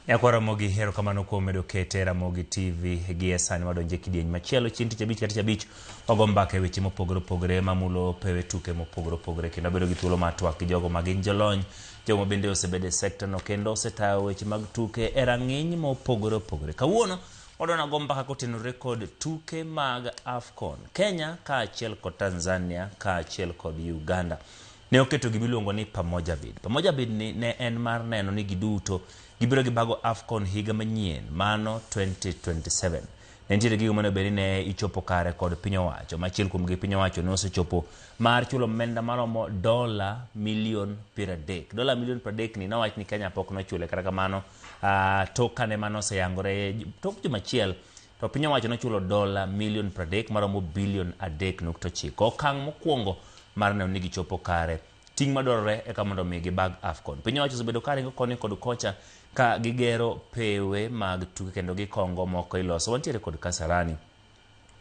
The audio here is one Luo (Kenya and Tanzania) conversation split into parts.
Yakwara mogi hero kamano kuom medo kete Ramogi TV gi sani wadonje kidieny machielo chinti chabich kata chabich ogombake weche mopogore opogore mamulo pewe tuke mopogore opogore kendo bedo gi thuolo mar twak gi jogo magin jolony jogo bende osebede sector no kendo osetayo weche mag tuke e rang'iny mopogore opogore. Kawuono wadona gombaka kotenore kod tuke mag AFCON. Kenya kaachiel kod Tanzania kaachiel kod Uganda ne oketo gimiluongo ni pamoja bid. Pamoja bid ni ne en mar neno ni giduto gibiro gibago AFCON higa manyien mano 2027. Nentiere gigo mane beri ne ichopo kare kod piny owacho. Machiel kuom gi piny owacho ne osechopo mar chulo omenda maromo $30 million. $30 million ni nowach ni Kenya pok nochule kata kamano tok kane mano oseyangore tok jumachiel to piny owacho nochulo $30 million maromo billion 3.9. Okang' mokwongo mar neno ni gichopo kare ting' madwarore eka mondo mi gibag AFCON. Piny owacho osebedo karingo koni kod kocha ka gigero pewe mag tuke kendo gikongo moko iloso. Wantiere kod Kasarani,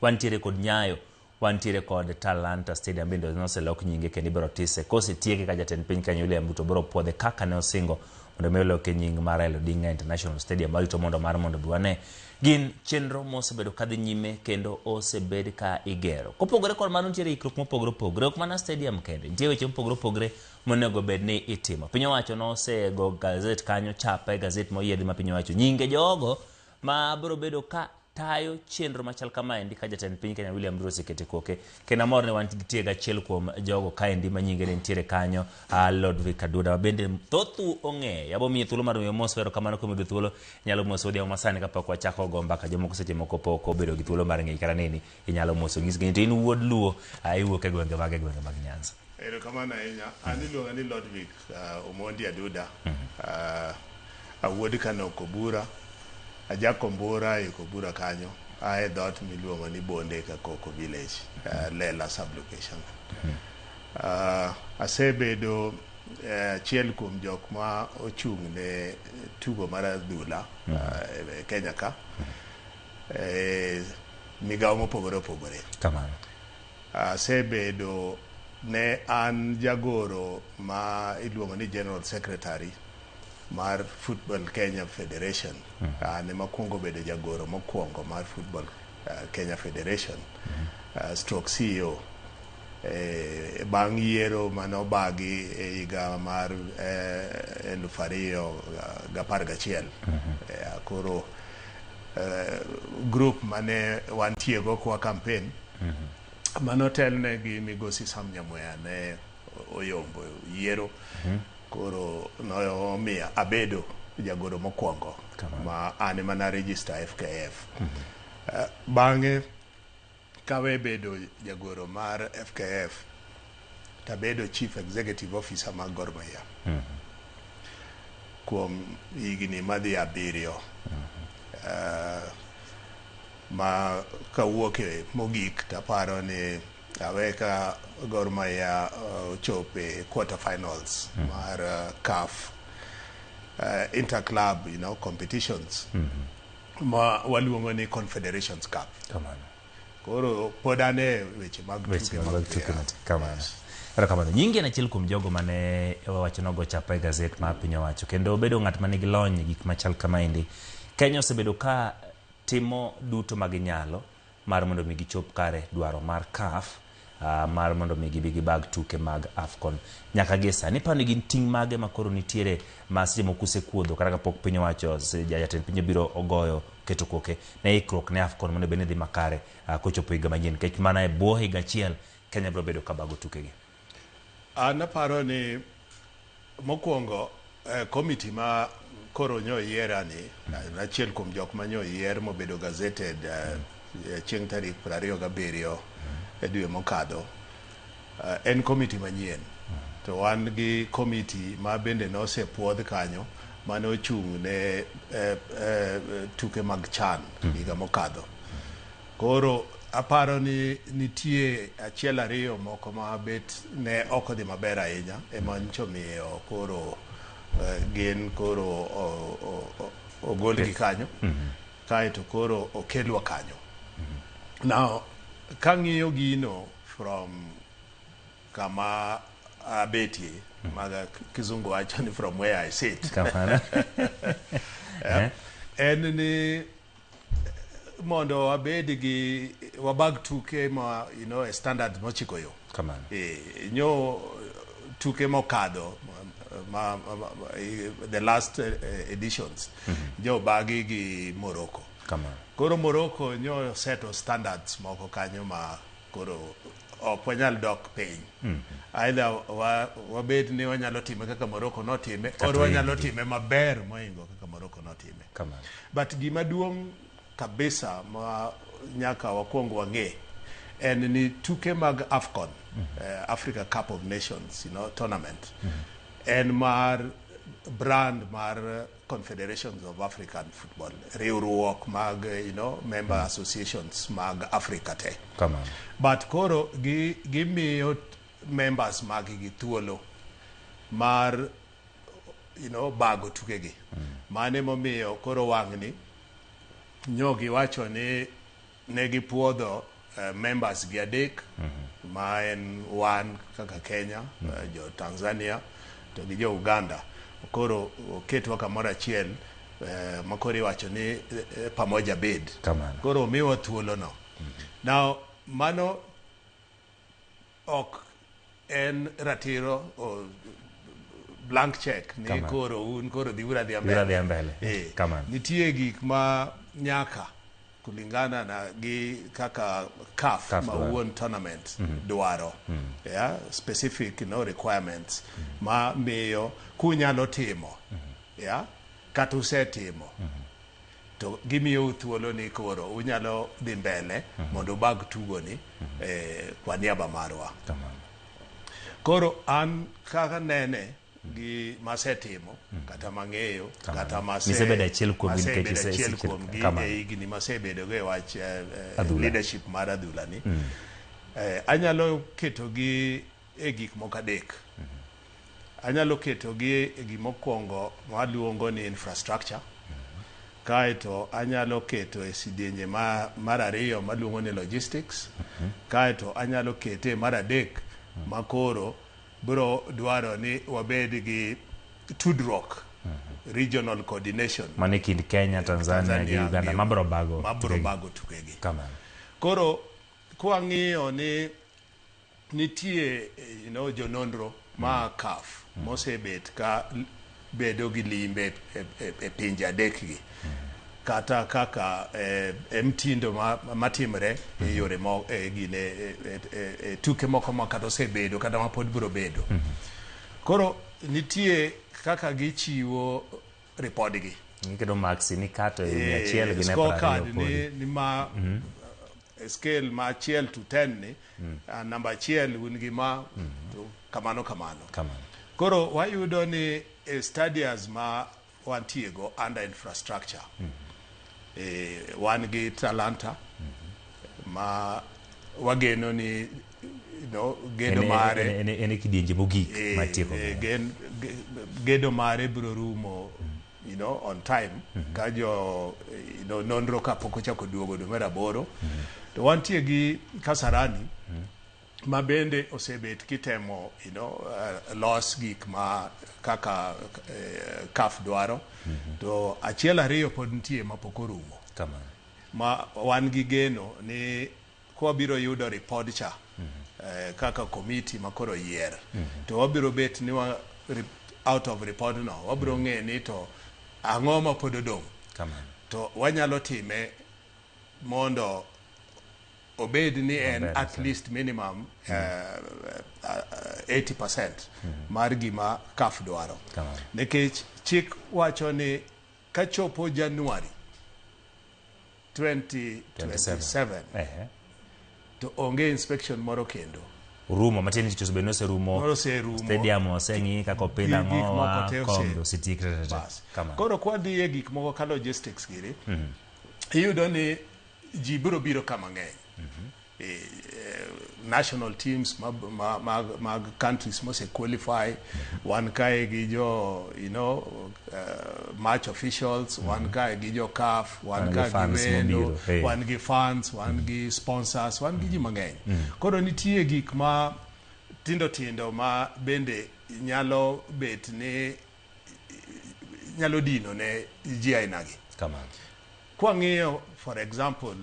wantiere kod Nyayo, wantiere kod Talanta Stadium bende noselok nyinge kendo ibiro tise kosetieke ka jatend piny Kenya William Ruto biro puodhe kaka ne osingo mondo meloke nying mar Odinga International Stadium barito mondo buane gin chenro mosebed kadhi nyime kendo osebed ka igero. Kopogore kod mano nitiere ikruok mopogore opogore ok mana stadium kende, nitie weche mopogore opogore monego bed ni itimo. Piny owacho nosego gazet kanyo chape gazet moyiedhi ma piny owacho nyinge jogo ma biro bedo ka tayo chenro machal kamaendi ka jatend piny Kenya William Ruto osekete koke kendo amor ne wantiere achiel kuom jogo kaendi ma nyinge ne nitiere kanyo Lordvick Aduda bende thothu ong'e yabo miye thuolo mar miyo mos wero kamano kuom gi thuolo nyalo moso odiamo masani kapok wachako go mbaka jomoko seche moko pok obedo gi thuolo mar ng'e kara nini inyalo moso ng'isgi to in wuod luo iwuok e gwenge mag Nyanza. Ero kamano ahinya an iluonga ni Lordvick Omondi Aduda awuod Kano Kobura ajakombura e Kobura kanyo ae dot miluongo ni Bonde ka Koko village Lela sublocation. Asebedo achiel kuom jok ma ochung' ne tugo mar adhula e Kenya ka migawo mopogore opogore. Kamano asebedo ne an jagoro ma iluongo ni General Secretary mar Football Kenya Federation. Ne makwongo bedo jagoro mokwongo mar Football Kenya Federation stroke CEO bang' yiero manobagi e higa mar 2011. Koro group mane wantiego kwa campaign manotelne gi migosi Sam Nyamweya ne oyombo yiero koro nomiya abedo jagoro mokwongo ma ane mana register FKF. Bang'e kawe bedo jagoro mar FKF tabedo chief executive officer mar Gor Mahia kuom higni madhi 7 ma kawuoke mogik taparo ni aweka Gor Mahia chope quarter finals mar CAF interclub competitions ma waluongo ni Confederations Cup. Koro podane weche mag tuke kamano. Kamano nyinge na achiel kuom jogo mane wacho nogo chapa e gazet ma piny owacho kendo bedo ng'at mane gilony gik machal kamaendi. Kenya osebedo ka timo duto maginyalo mar mondo mi gichop kare dwaro mar CAF mar mondo mi gibi bag tuke mag AFCON. Nyaka gi sani pano gin ting' mage makoro nitiere ma seche moko osekuodho kata kapok piny owacho jatend piny biro ogoyo keto koke ne IKRUOK ne AFCON mondo bende dhi makare kochopo higa manyien kech mana e bwo higa achiel Kenya biro bedo ka bago tukegi. An aparo ni mokwongo komiti ma koro nyo yiera ni achiel kuom jok ma nyo yier mobedo gazeted chieng' tarik 27 e dwe mokadho en komiti manyien to wan gi komiti ma bende nosepuodh kanyo mane ochung' ne tuke mag CHAN higa mokadho. Koro aparo ni nitie achiel ariyo moko ma bet ne ok odhi maber ahinya ema ncho miyo koro gin koro ogol gi kanyo kaeto koro okelwa kanyo. Now kang'iyo gino from kama abetie maga kizungu wacho ni from where I sit En ni mondo wabag tuke ma a standard mochiko yo. Kamano. Nyo tuke mokadho the last editions jo bagi gi Morocco. Kamano. Koro Morocco nyo set of standards moko kanyo ma koro ok wanyal dok piny. Either wabed ni wanyalo time kaka Morocco notime or wanyalo time maber moingo kaka Morocco notime. Kamano. But gima duong' kabisa ma nyaka wakuong wang'e en ni tuke mag AFCON, Africa Cup of Nations, tournament, en mar brand mar Confederations of African Football, riwruok mag, member associations mag Africa te. Kamano. But koro gimiyo members mag gi thuolo mar, bago tukegi. Mane momiyo koro wang'ni nyogi wacho ni negi puodho members gi adek, ma en wan kaka Kenya, jo Tanzania, to gi jo Uganda. Koro oketwa kamoro achiel, makoro iwacho ni pamoja bed. Kamano. Koro miwa thuolo no. Now, mano ok en ratiro o blank check ni koro dhiura dhi mbele. Kamano. Nitie gik ma nyaka kulingana na gi kaka CAF ma wuon tournament dwaro. Specific requirements ma miyo kunyalo timo. Kata usetimo. To gimiyo thuolo ni koro unyalo dhi mbele mondo bag tugo ni kwa niaba marwa. Koro an kaka nene gi masetimo kata mang'eyo kata misebedo achiel kuom higni masebedo go e wach leadership mar adhula ni, anyalo keto gi e gik moko adek. Anyalo keto gi e gimokwongo maluongo ni infrastructure, kaeto anyalo keto e sidienje mar ariyo maluongo ni logistics, kaeto anyalo kete mar adek makoro bro dwaro ni wabed gi tudruok, regional coordination mane kind Kenya, Tanzania gi Uganda mabro bago tukegi. Kamano. Koro kwang'iyo ni nitie jononro ma CAF mosebet ka bedo gi limbe e pinje adek gi, kata kaka mtindo matimre e yore tuke moko ma kata osebedo kata ma pod biro bedo. Koro nitie kaka gichiwo ripodgi. Nikedo maxi ni kato e 100 gi scorecard ni ma scale ma 1 to 10 ni namba 1 un gi ma to kamano. Koro wayudo ni stadiums ma wantiego under infrastructure, wan gi Talanta ma wageno ni gedo mare ene kidienje mogik matieko gedo mare biro rumo on time ka jo nonro kapok ochako duogo dwe mar 8. To wantie gi Kasarani ma bende osebet kitemo los gik ma kaka CAF dwaro, to achiel ariyo pod nitie mapok orumo. Ma wan gi geno ni kwa biro yudo report cha kaka komiti makoro yier, to wabiro bet ni out of report no wabiro ng'e ni to ang'o ma pod odong', to wanyalo time mondo obed ni en at least minimum 80% mar gima CAF dwaro. Nikech chik wacho ni kachopo January 2027 to onge inspection moro kendo. Urumo matini chicho beno rumo stadium oseng'i kako pila ng'owa kombe ositikre. Koro kwadi e gik moko ka logistics giri, iyudo ni ji biro kama ng'eny. National teams mag countries mose qualify, wan kae gi jo match officials, wan kae gi jo CAF, wan kae gi wendo, wan gi fans, wan gi sponsors, wan gi ji mang'eny. Koro nitie gik ma tindo ma bende nyalo bet ni nyalo dino ne ji ainagi. Kamano. Kwang'iyo for example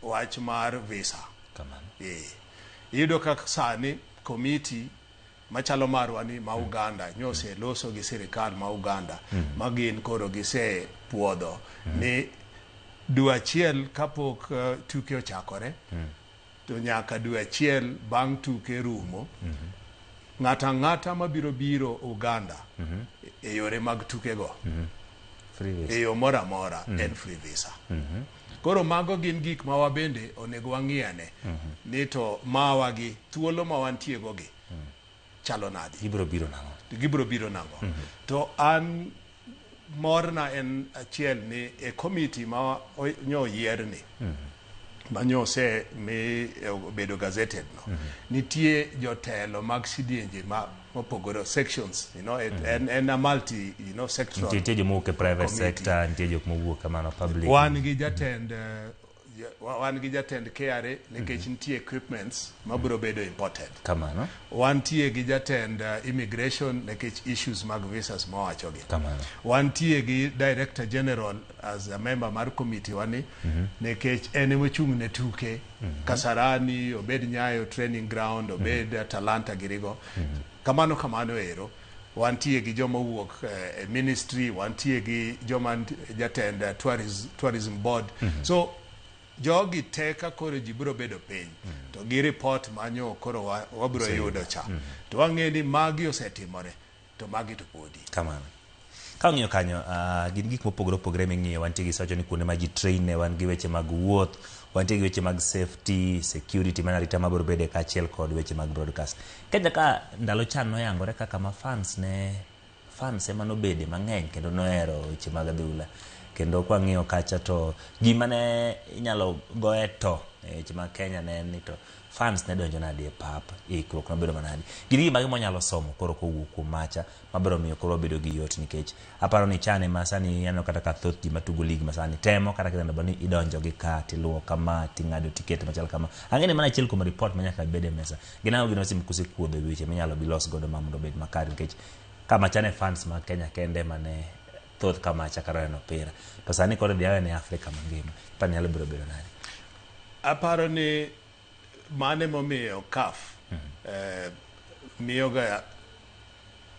wach mar visa. Kamano. Iyudo kaka sani komiti machalo marwani ma Uganda nyose loso gi sirikal ma Uganda ma gin koro gise puodho ni dwe achiel kapok tuke ochakore to nyaka dwe achiel bang' tuke rumo ng'ata mabiro Uganda e yore mag tukego e yo mora mora en free visa. Koro mago gin gik ma wabende onego wang'iyane ni to mawa gi thuolo ma wantiego gi chalo nadi. Gibro biro nango. To an morna en achiel ni e komiti ma nyo yier ni ma nyose mi bedo gazetted no nitie jotelo mag sidienje ma mopogore sections, you know, and a multi, you know, sectoral. Nitie jomuok e private sector, nitie jok mowuok kamano public. Wan gi jatend KRA nikech nitie equipments mabiro bedo imported. Kamano. Wantie gi jatend immigration nikech issues mag visas mawachogi. Kamano. Wantie gi director general as a member mar committee wani nikech en mochung' ne tuke Kasarani, obed Nyayo training ground, obed Talanta girigo. Kamano ero. Wantie gi joma wuok ministry, wantie gi joma jatend tourism board. So jogi teka koro ji biro bedo piny to gi report manyo koro wabiro yudo cha to wang'e ni magi osetimore to magi to podi. Kamano. Ka ng'iyo kanyo gin gik mopogore ming'iyo, wantie gi sacho ni kuonde ma ji train ne, wan gi weche mag wuoth, wantie gi weche mag safety, security, mana rita mabiro bede kaachiel kod weche mag broadcast. Kenya ka ndalo chan noyangore kaka ma fans ema nobede mang'eny kendo nohero weche mag adhula. Kendo kwa ng'iyo kacha to gima ne inyalo goe to weche mag Kenya ne ni to fans ne donjo nadi e pap IKRUOK nobedo manadi. Gini gima monyalo somo koro kowuok kuom macha mabiro miyo koro bedo gi yot nikech aparo ni chane masani yano kata ka thoth ji matugo lig masani temo kata kidando bani idonjo gi ka tiluo kama ting'ado tiket machal kama. Ang'eni mana achiel kuom report manyaka bede mesa. Ginago gino sim kusekuodho weche minyalo bilos godo mamondo bed makare nikech kama chane fans ma Kenya kende mane thoth kama chakara no pira. To sani koro dhiawe ne Afrika mangima. Pani nyalo biro nadi. Aparo ni mane momiyo CAF miyo ga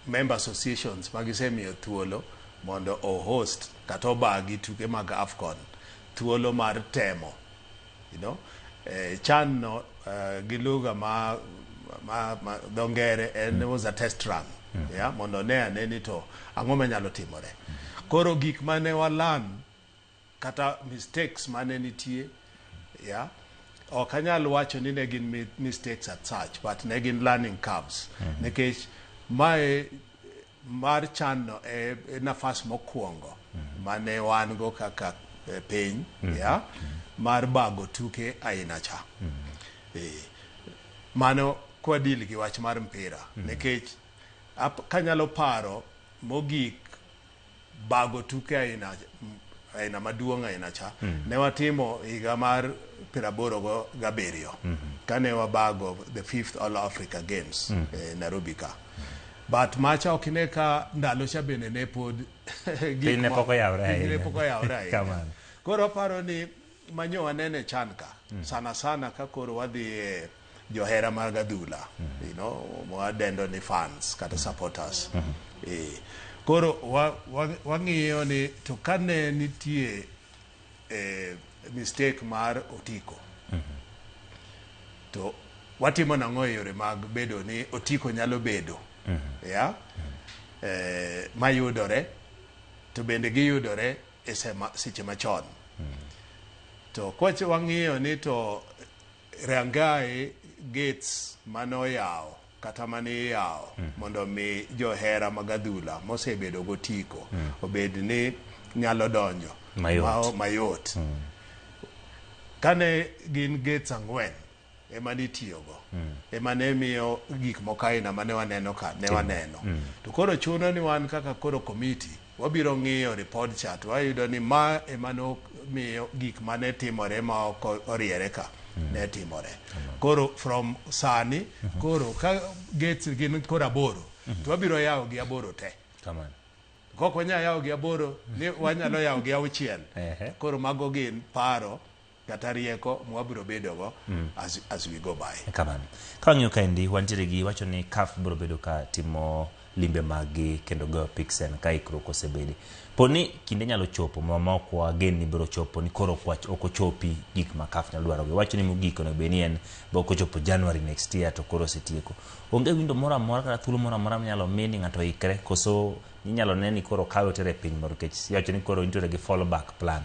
member associations magisemiyo thuolo mondo o host kata obagi tuke mag AFCON thuolo mar temo, you know, chan no gi lugha ma dongere and was a test run, yeah, mondo ne ane ni to ang'o manyalo timore. Koro gik mane walan kata mistakes mane nitie, yeah, ok anyal wacho ni ne gin mistakes at such, but ne gin learning curves. Nikech mae mar chano e nafas mokwongo mane wan go kaka piny, yeah, mar bago tuke aina cha. Mano kwadil gi wach mar mpira. Nikech kanyalo paro mogik bago tuke aina maduong' aina cha ne watimo higa mar 87 kane wabago the 5th All Africa Games Nairobi ka. But macha okine ka ndalo cha bene ne pod ne poko yawre kamano. Koro paro ni manyo wanene chan ka sana ka koro wadhi johera mag adhula, you know, wadendo ni fans kata supporters. Koro wang'iyo ni to kane nitie mistake mar otiko to watimo nang'o e yore mag bedo ni otiko nyalo bedo, yeah, mayudore to bende giyudore e seche machon. To kwache wang'iyo ni to rangai gates manoyawo kata mane yawo mondo mi johera mag adhula mosebedo gotiko obed ni nyalo donjo mayot. Kane gin gates 4 ema nitiyogo ema ne miyo gik mokaina mane waneno ka ne waneno. To koro chuno ni wan kaka koro komiti wabiro ng'iyo report chat wayudo ni ma ema no miyo gik mane timore ma ok oriere ka ne timore. Koro from sani koro ka gates gin koro 8 to wabiro yawo gi 8 te. kok wanya yawo gi 8 ni wanyalo yawo gi 6 koro mago gin paro kata rieko mwabiro bedo go as we go by. Kamano. Kang'yo kaendi wantiere gi wacho ni CAF biro bedo ka timo limbe magi kendo go pixen ka IKRUOK osebedi. Poni kinde nyalo chopo mamoko wagen ni biro chopo ni koro okochopi gik ma CAF nyalo dwaro. Wacho ni mugiko no benien bo okochopo January next year to koro setieko. Onge windo moro amora kata thuolo moro amora nyalo mini ng'ato ikre koso inyalo neni koro kawo tere piny moro kech wacho ni koro intere gi fallback plan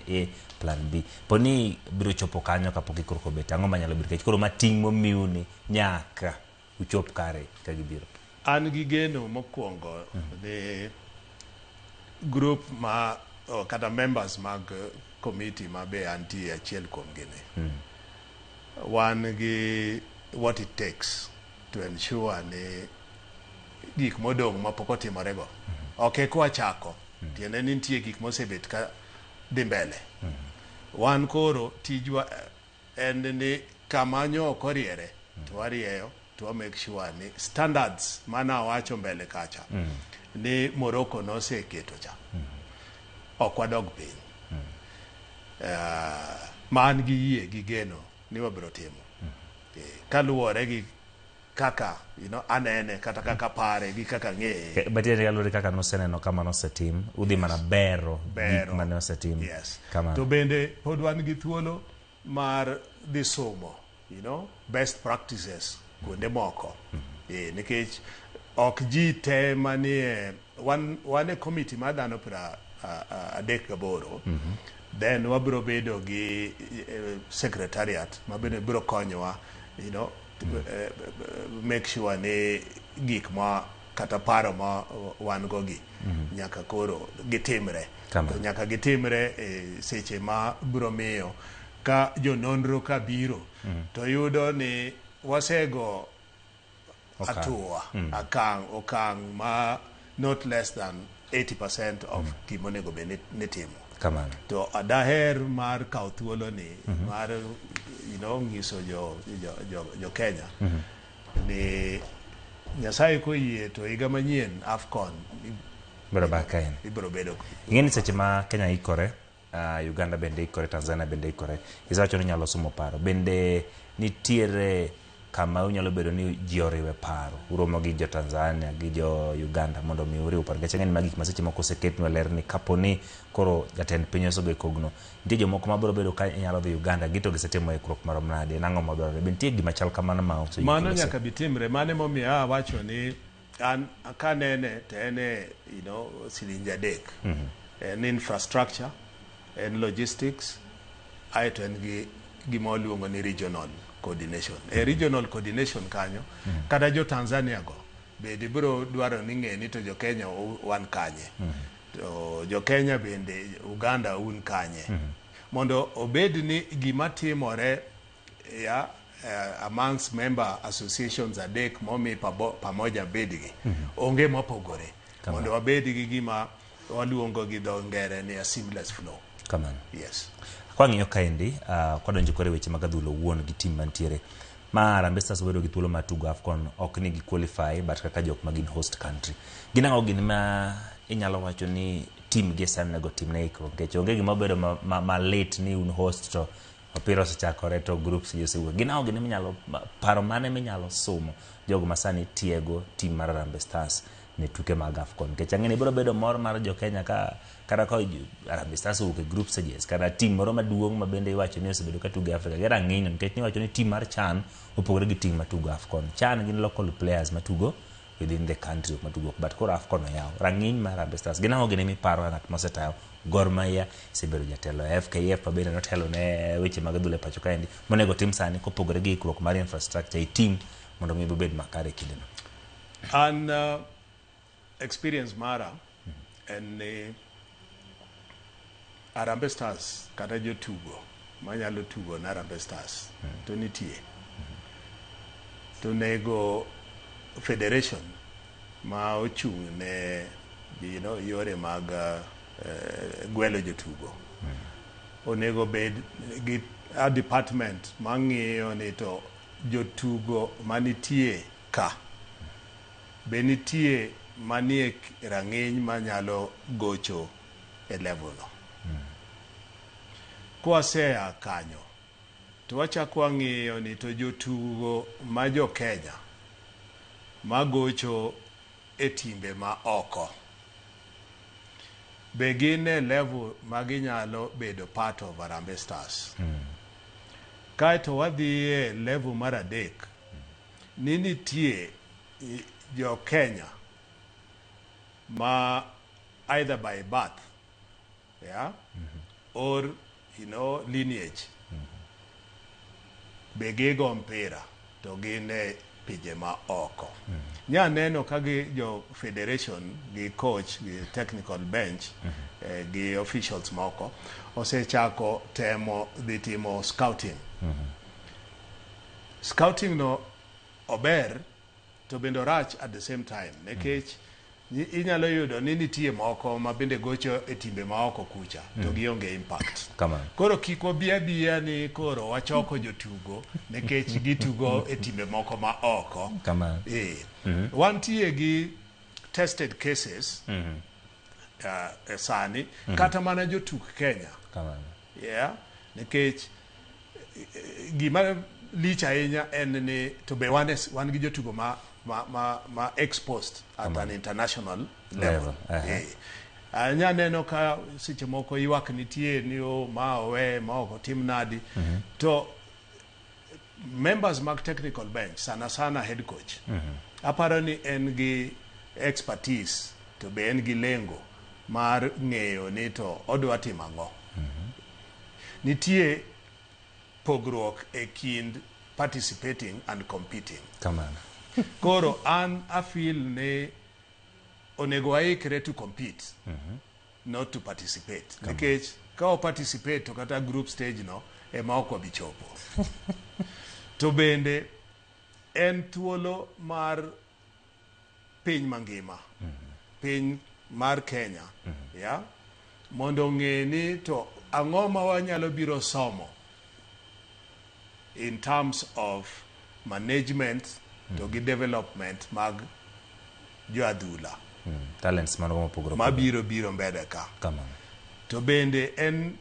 A plan B. Poni biro chopo kanyo kapok IKRUOK obet ang'o manyalo biro kech koro mating momiu ni nyaka uchop kare ka gibiro. An gi geno mokwongo ni group ma kata members mag committee ma be antie achiel kuom gini wan gi what it takes to ensure ni gik modong' mapok otimore go ok kwa chako tiende ni nitie gik mosebet ka dhi mbele wan koro tijwa en ni kama nyo ok oriere to warieyo to make sure ni standards mana wacho mbele kacha ni Morocco noseketo cha ok wadog piny man gi yie gi geno ni wabiro timo kaluwore gi kaka anene kata kaka pare gi kaka ng'eye batiere kalore kaka noseneno kama nosetim udhi mana bero gik mane osetim kama to bende pod wan gi thuolo mar dhi somo best practices kuonde moko nikech ok ji te manie wan e committee ma dhano 38 then wabiro bedo gi secretariat ma bende biro konyowa make sure ni gik ma kata paro ma wan go gi nyaka koro gitimre nyaka gitimre seche ma biro miyo ka jononro ka biro to yudo ni wasego atua okang ma not less than 80% of gimonego be nitimo to adaher mar kawo thuolo ni mar ngiso jo Kenya ni Nyasaye koyie to higa manyien AFCON ibiro bedo ing'eni seche ma Kenya ikore Uganda bende ikore Tanzania bende ikore isawacho ni nyalo somo paro bende nitiere kama unyalo bedo ni ji oriwe paro uromo gi jo Tanzania gi jo Uganda mondo mi uriw paro nikech ng'eni magik maseche moko oseketnwa ler ni kaponi koro jatend piny osego kogno nitie jomoko mabiro bedo ka inyalo dhi Uganda gito gisetimo IKRUOK marom nade nang'o madwarore be nitie gima chal kamano ma mano nyaka bitimre mane momiyo awacho ni an kanene to ene silinja dek en infrastructure en logistics aeto en gi gima oluongo ni regional coordination regional coordination kanyo kada jo Tanzania go bende biro dwaro ni ng'e ni to jo Kenya wan kanye to jo Kenya bende Uganda un kanye mondo obed ni gima timore amongst member associations adek momi pamoja bedgi onge mopogore mondo wabed gi gima waluongo gi dho ngere ni a seamless flow yes kwang'iyo kaendi kwadonjo kore weche mag adhulo wuon gi tim mantiere ma Harambee Stars obedo gi thuolo mar tugo AFCON ok ni gi qualify but kaka jok magin host country gin ang'o gin ma inyalo wacho ni tim gi sani nego tim ne IKRUOK nikech onge gima obedo ma late ni un host to opira osechakore to groups gi osewuok gin ang'o gin minyalo paro mane minyalo somo jogo ma sani tiego tim mar Harambee Stars ne tuke mag AFCON nikech ang'eni biro bedo mor mar jo Kenya ka kata ka Harambee Stars owuok e group stages kata tim moro maduong' ma bende iwacho ni osebedo ka tugo Afrika gi rang'iny nikech niwacho ni tim mar CHAN opogore gi tim matugo AFCON CHAN gin local players matugo within the country matugo but koro AFCON oyaw rang'iny mar Harambee Stars gin ang'o gine miparo ng'at mosetayo Gor Mahia isebedo jatelo FKF bende notelo ne weche mag adhula e pacho kaendi monego tim sani kopogore gi IKRUOK mar infrastructure e tim mondo mi bed makare kindeno an experience mara en Harambee Stars kata jotugo manyalo tugo na Harambee Stars to nitie to nego federation ma ochung' ne yore mag gwelo jotugo onego bed gi a department mang'iyo ni to jotugo manitie ka be nitie manie rang'iny manyalo gocho e level no. Kwasea kanyo to wachako wang'iyo ni to jotugo ma jo Kenya magocho e timbe ma oko be gin e level ma ginyalo bedo part of Harambee Stars. Kaeto wadhi e level mar adek ni nitie jo Kenya ma either by birth, yeah, or lineage, be gigo mpira to gin e pinje ma oko. Nya neno ka jo federation gi coach gi technical bench gi officials moko osechako temo dhi timo scouting. Scouting no ober to bende orach at the same time, nekech inyalo yudo ni nitie moko ma bende gocho e timbe ma oko kucha to gionge impact. Koro kik wabiya ni koro wachoko jotugo nekech gitugo e timbe moko ma oko. Wantie gi tested cases sani kata mana jotuk Kenya. Yeah, nekech gima lich ahinya en ni to be wan gi jotugo ma exposed at an international level. Anya neno ka seche moko ywak nitie ni ma owe ma oko tim nadi to members mag technical bench sana head coach aparo ni en gi expertise to be en gi lengo mar ng'eyo ni to odwa timo ang'o. Nitie pogruok e kind participating and competing. Koro an I feel ne onego waikre to compete, not to participate. Because ka participate to kata group stage no ema ok wabichopo. To bende en thuolo mar piny mangima, piny mar Kenya, yeah, mondo ng'e ni to ang'o ma wanyalo biro somo in terms of management to gi development mag jo adhula. Talents ma biro mbele ka. To bende en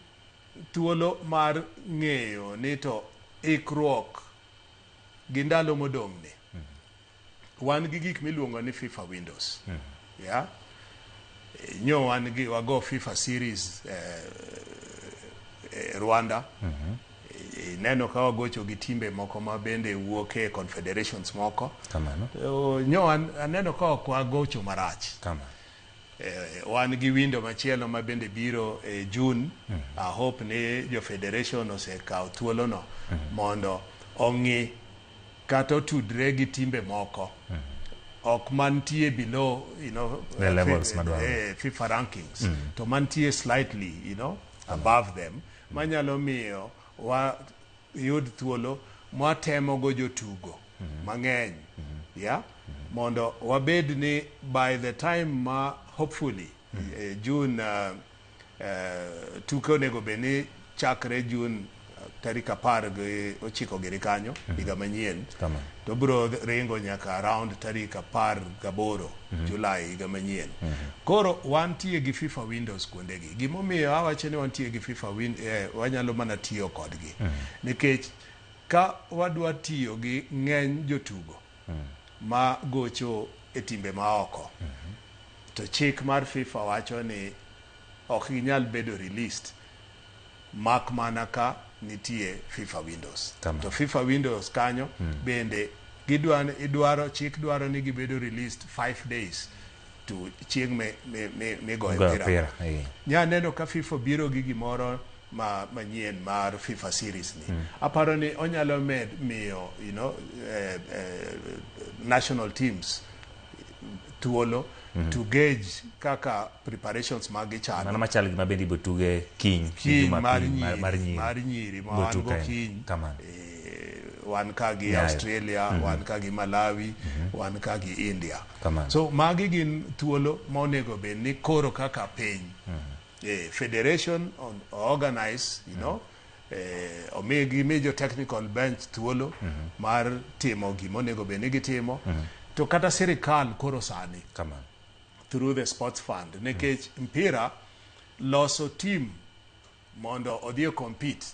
thuolo mar ng'eyo ni to IKRUOK gi ndalo modong' ni wan gi gik miluongo ni FIFA windows. Yeah? Nyo wan gi wago FIFA series Rwanda. Neno ka wagocho gi timbe moko ma bende wuok e confederations moko. Nyo aneno ka ok wagocho marach. Wan gi window machielo ma bende biro e June. I hope ni jo federation osekawo thuolo no mondo ong'i kata otudre gi timbe moko ok mantie below the levels FIFA rankings to mantie slightly above them manyalo miyo wa yud thuolo mwatemo go jotugo mang'eny, yeah, mondo wabed ni by the time ma hopefully June tuke onego be ni chakre June tarik 19 giri kanyo higa manyien to bro ringo nyaka around tarik 18 July higa manyien. Koro wantie gi FIFA windows kuondegi. Gimomiyo awacho ni wantie gi FIFA wanyalo mana tiyo kodgi nikech ka wadwa tiyo gi ng'eny jotugo ma gocho e timbe ma oko to chik mar FIFA wacho ni ok ginyal bedo released mak mana ka nitie FIFA windows. To FIFA windows kanyo bende chik dwaro ni gibedo released 5 days to chieng' me goyo mpira. Nya neno ka FIFA biro gi gimoro manyien mar FIFA series ni. Aparo ni onyalo miyo national teams thuolo to gauge kaka preparations magi chalo. Mana machal gima bendi botuge kiny mar nyiri ma wan go kiny. Wan ka gi Australia, wan ka gi Malawi, wan ka gi India. So magi gin thuolo ma onego be ni koro kaka piny. Federation organize, omigi major technical bench thuolo mar timo gima onego be ni gitimo. To kata sirikal koro sani through the sports fund nikech mpira loso team mondo odhi compete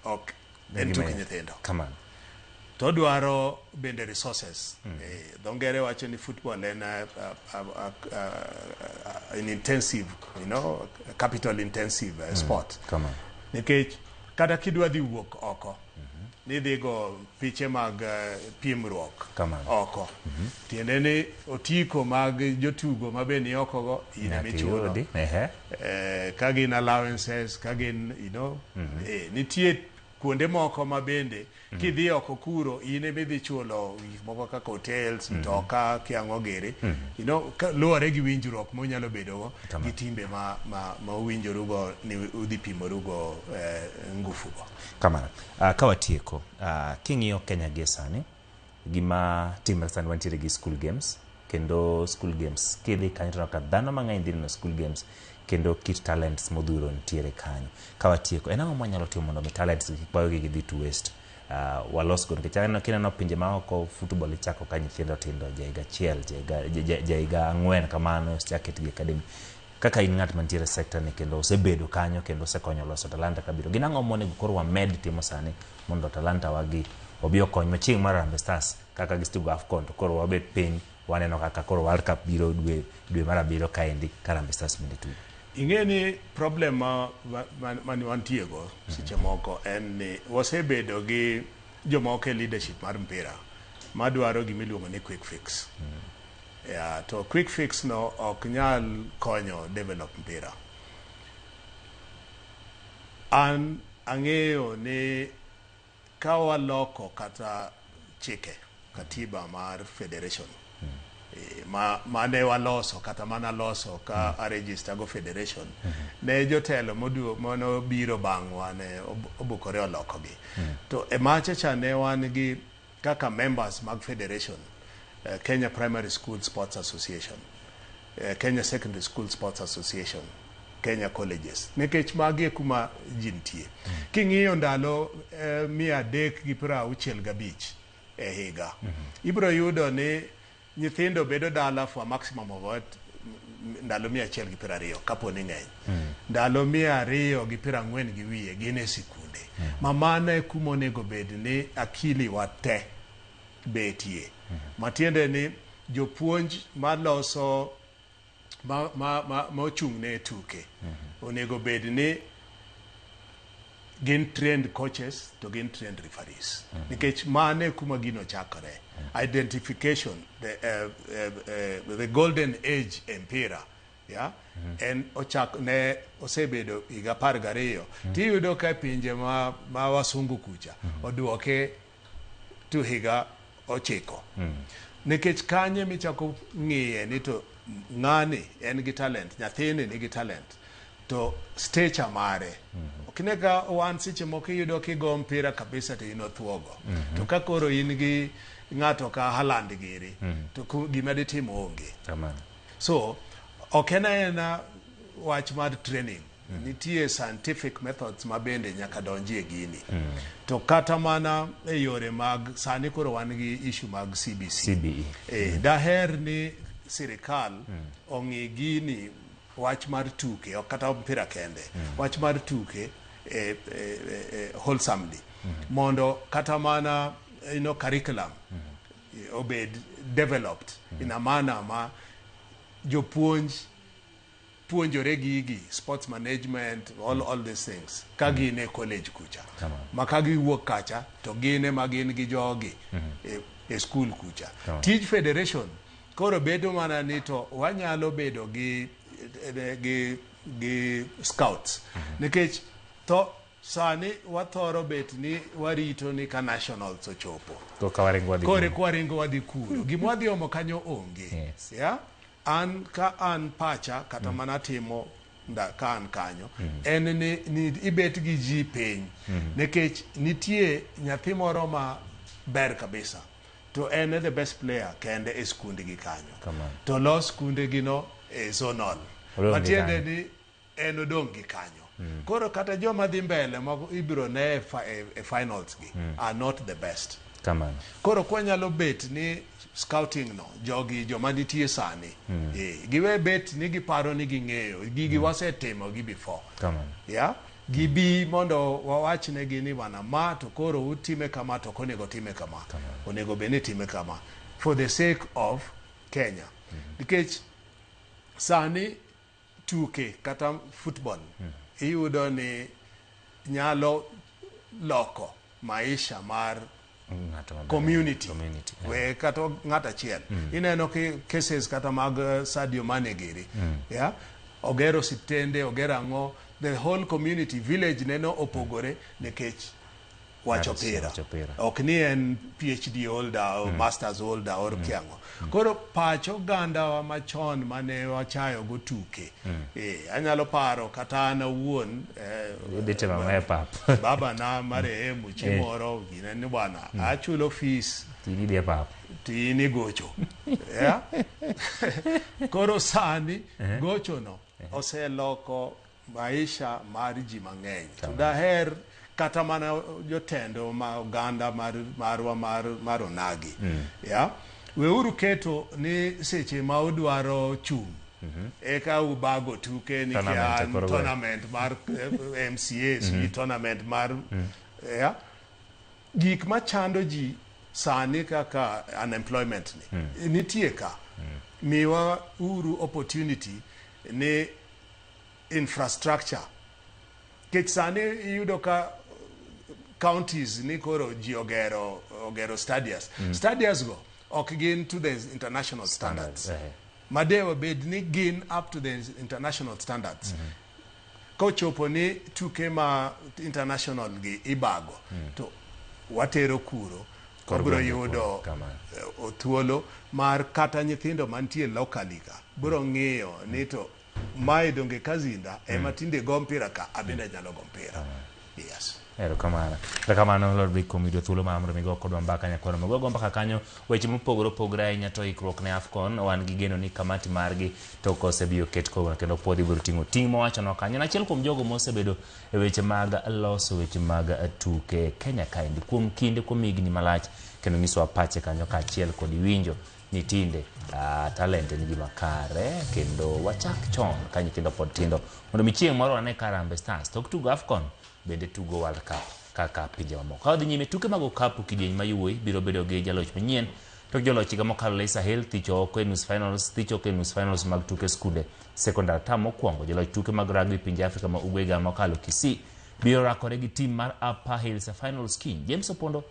ok en tuk nyithindo to dwaro bende resources dongere wacho ni football en an intensive capital intensive sport nikech kata kidwa dhi wuok oko nidhi go piche mag pimruok oko tiende ni otiko mag jotugo mabeni oko go ine michulo ka gin allowances ka gin nitie kuonde moko mabende kidhi oko kuro ine midhi chulo gik moko kaka hotels mtoka kiang'o giri luwore gi winjruok monyalo bedogo gi timbe ma uwinjorugo ni udhi pimorugo ngufugo kamano. Kawatieko king'iyo Kenya gie sani gima timre sani wantiere gi school games kendo school games kidhi kanyo to ka dhano mang'eny dhi no school games kendo kit talents modhuro nitiere kanyo. Kawatieko en ang'o mwanyalo timo mondo mi talents kikwayo gi dhi to waste walos go nikech aneno kineno pinje ma oko football ichako ka nyithindo tindo jaiga achiel jaiga 4 kamano jaket gi academy kaka in ng'at mantiere sector ni kendo osebedo kanyo kendo osekonyo loso talanta kabiro gin ang'o monego koro wamed timo sani mondo talanta wagi obi okony machieng' mar Harambee Stars kaka gistugo AFCON to koro wabed piny waneno kaka koro World Cup biro dwe mar 7 kaendi ka Harambee Stars bende tugo. Ingeni problem mani wantiego seche moko en ni wasebedo gi jomoko leadership mar mpira madwaro gimiluongo ni quick fix. To quick fix no ok nyal konyo develop mpira. An ang'eyo ni ka waloko kata chike katiba mar federation mane waloso kata mana loso ka a register go federation ne jotelo mono biro bang'wa ne obukore olokogi to emacha ne wan gi kaka members mag federation Kenya Primary School Sports Association, Kenya Secondary School Sports Association, Kenya Colleges nikech magi kuma jintie king'iyo ndalo 365 e higa ibro yudo ni nyithindo bedo dala for a maximum of what ndalo 120 kapo ni ng'eny ndalo 240 gi wiye gin e sikunde mamane kuma onego bed ni akili wate betie matiende ni jopuonj maloso mochung' ne tuke onego bed ni gin trained coaches to gin trained referees nikech mane kuma gino chakore identification the golden age empira en ochak ne osebedo higa 12 tiyudo ka pinje ma wasungu kucha oduoke to higa 9 nikech kanye michako ng'iye ni to ng'ani en gi talent nyathini ni gi talent to stature mare okineka wan siche moko yudo kigo mpira kabisa to inothuogo to ka koro in gi ng'ato ka Haaland giri to gima ditimo onge so okena wach mar training nitie scientific methods mabende nyaka donjie gini to kata mana e yore mag sani koro wan gi issue mag CBE daher ni sirikal ong'i gini wach mar tuke kata mpira kende wach mar tuke wholesomely mondo kata mana curriculum obed developed in a manner ma jopuonj puonjore gigi sports management all these things kagine college kucha makagi wuok kacha to gine magin gi jogi e school kucha teach federation koro bedo mana ni to wanyalo bedo gi scouts nikech to sani wathoro bet ni warito ni ka nationals ochopo to kawaringo wadhi kuro gimwadhi omo kanyo onge an pacha kata mana timo ka an kanyo en ni ibet gi ji piny nikech nitie nyathi moro ma ber kabisa to en the best player kende e skunde gi kanyo to los skunde gino e zonal matiende ni en odong' gi kanyo koro kata joma dhi mbele ma ibiro ne e finals gi are not the best koro kwanyalo bet ni scouting no jogi joma nitie sani giwe bet ni giparo ni ging'eyo gigi wasetimo gi before gibi mondo wawachnegi ni bana ma to koro utime kama to konego time kama onego beni time kama for the sake of Kenya nikech sani tuke kata football iyudo ni nyalo loko maisha mar community we kata ng'ata achiel ineno cases kata mag Sadio Mane giri ogero sitende ogero ang'o the whole community village neno opogore nikech wacho pira ok ni en PhD holder or masters holder or kiango koro pacho ganda wa machon mane wachayo go tuke anyalo paro kata na wuon baba na marehemu chimoro ginene bwana achulo fees tini gocho koro sani gocho no oseloko maisha mar ji mang'eny to daher kata mana jotendo ma oganda mar onagi weuru keto ni seche ma udwaro chung eka ubago tuke ni tournament mar MCAs tournament mar gik machando ji sani kaka unemployment ni nitie ka miwa uru opportunity ni infrastructure kech sani yudo ka counties ni koro ji ogero stadiums go ok gin to the international standards madewa bed ni gin up to the international standards kochopo ni tuke ma international gi ibago to watero kuro kobro yudo thuolo mar kata nyithindo mantie locally ka bro ng'iyo ni to mai donge kazinda ema tinde go mpira ka abenda nyalo go mpira yes kamano Lordvick komido thuolo mamro migo kodwa mbaka nyakono migo mbaka kanyo weche mopogore opogore ahinya to IKRUOK ne AFCON wan gi geno ni kamati margi to kosebio ket kono kendo podhi biro ting'o ting' mowacho no kanyo achiel kuom jogo mosebedo e weche mag loso weche mag tuke Kenya kaendi kuom kinde kuom higni malach kendo nyiso pache kanyo ka achiel kod winjo ni tinde talent ni gima kare kendo wachak chon ka nyithindo pod tindo mondo mi chieng' moro ane Harambee Stars tok tugo AFCON bende tugo World Cup kaka pinje mamoko ka odhi nyime tuke mag okapu kidieny mayuoyi biro bedo gi jaloch manyien to joloch higa mokalo le Sahel thicho oko e nus finals mag tuke skunde sekondar tam mokwongo joloch tuke mag rugby pinje Afrika ma ugwe higa mokalo Kisii biro rakore gi tim mar Upper Hills finals kiny James Opondo